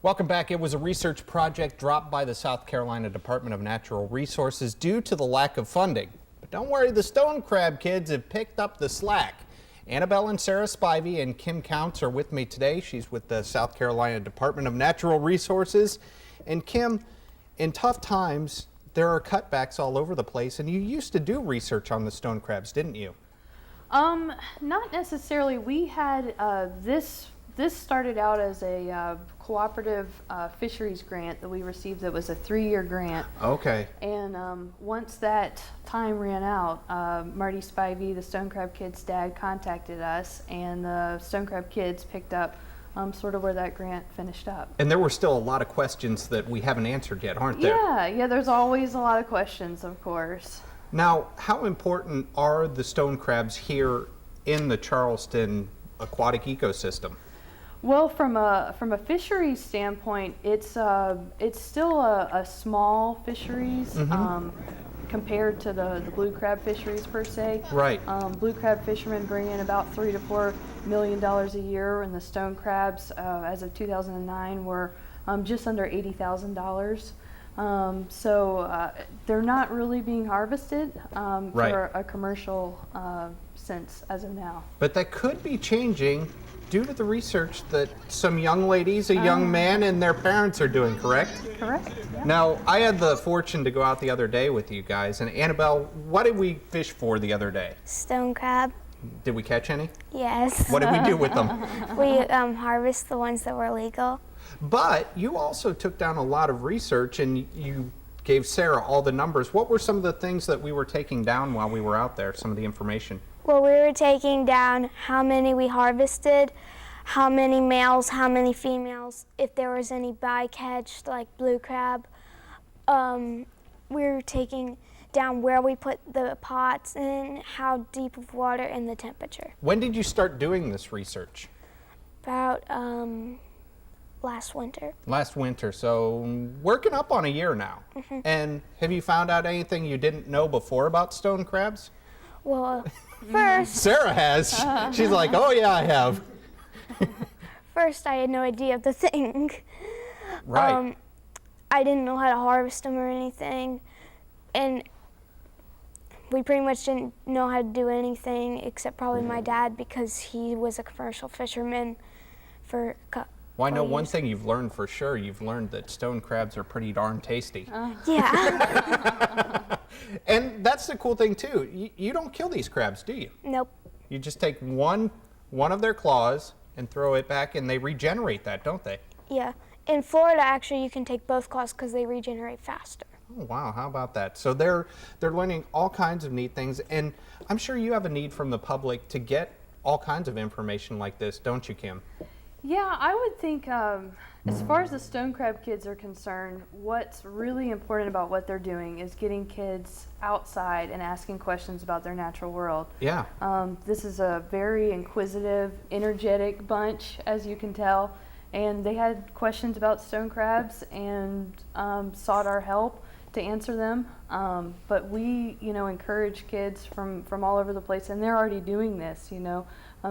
Welcome back. It was a research project dropped by the South Carolina Department of Natural Resources due to the lack of funding. But don't worry, the stone crab kids have picked up the slack. Annabelle and Sarah Spivey and Kim Counts are with me today. She's with the South Carolina Department of Natural Resources. And Kim, in tough times, there are cutbacks all over the place, and you used to do research on the stone crabs, didn't you? Not necessarily. We had this started out as a cooperative fisheries grant that we received. That was a 3-year grant. Okay. And once that time ran out, Marty Spivey, the stone crab kids' dad, contacted us, and the stone crab kids picked up sort of where that grant finished up. And there were still a lot of questions that we haven't answered yet, aren't there? Yeah, there's always a lot of questions, of course. Now, how important are the stone crabs here in the Charleston aquatic ecosystem? Well, from a fisheries standpoint, it's still a small fisheries compared to the blue crab fisheries per se. Right. Blue crab fishermen bring in about $3 to $4 million a year, and the stone crabs, as of 2009, were just under $80,000. So they're not really being harvested for a commercial sense as of now. But that could be changing due to the research that some young ladies, a young man, and their parents are doing, correct? Correct. Yeah. Now, I had the fortune to go out the other day with you guys, and Annabelle, what did we fish for the other day? Stone crab. Did we catch any? Yes. What did we do with them? We harvest the ones that were legal. But you also took down a lot of research, and you gave Sarah all the numbers. What were some of the things that we were taking down while we were out there, some of the information? Well, we were taking down how many we harvested, how many males, how many females, if there was any bycatch like blue crab. We were taking down where we put the pots and how deep of water and the temperature. When did you start doing this research? About last winter. Last winter, so working up on a year now. And have you found out anything you didn't know before about stone crabs? Well, first... Sarah has. She's like, oh yeah, I have. First, I had no idea of the thing. Right. I didn't know how to harvest them or anything. And we pretty much didn't know how to do anything except probably my dad, because he was a commercial fisherman for Well, I know one thing you've learned for sure. You've learned that stone crabs are pretty darn tasty. Yeah. And that's the cool thing too. You don't kill these crabs, do you? Nope. You just take one of their claws and throw it back, and they regenerate that, don't they? Yeah. In Florida, actually, you can take both claws because they regenerate faster. Oh, wow, how about that? So they're learning all kinds of neat things, and I'm sure you have a need from the public to get all kinds of information like this, don't you, Kim? Yeah, I would think as far as the stone crab kids are concerned, what's really important about what they're doing is getting kids outside and asking questions about their natural world. Yeah. This is a very inquisitive, energetic bunch, as you can tell, and they had questions about stone crabs and sought our help to answer them. But we, encourage kids from all over the place, and they're already doing this,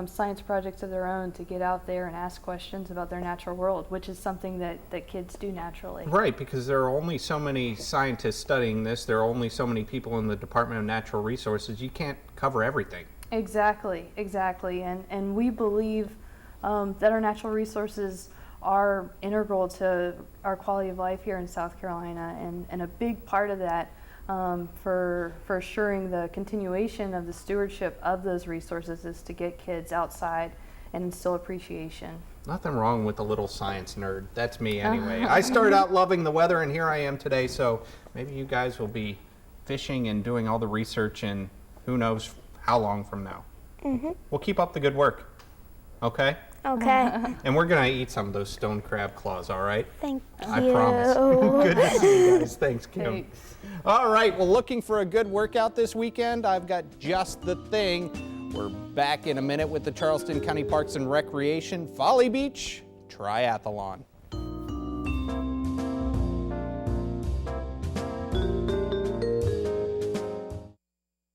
science projects of their own to get out there and ask questions about their natural world, which is something that kids do naturally. Right, because there are only so many scientists studying this. There are only so many people in the Department of Natural Resources. You can't cover everything. Exactly. And we believe that our natural resources are integral to our quality of life here in South Carolina, and a big part of that for assuring the continuation of the stewardship of those resources is to get kids outside and instill appreciation. Nothing wrong with a little science nerd. That's me anyway. I started out loving the weather, and here I am today, so maybe you guys will be fishing and doing all the research in who knows how long from now. We'll keep up the good work, okay? Okay. And we're going to eat some of those stone crab claws, all right? Thank you. I promise. Good to see you guys. Thanks, Kim. Thanks. All right, well, looking for a good workout this weekend? I've got just the thing. We're back in a minute with the Charleston County Parks and Recreation Folly Beach Triathlon.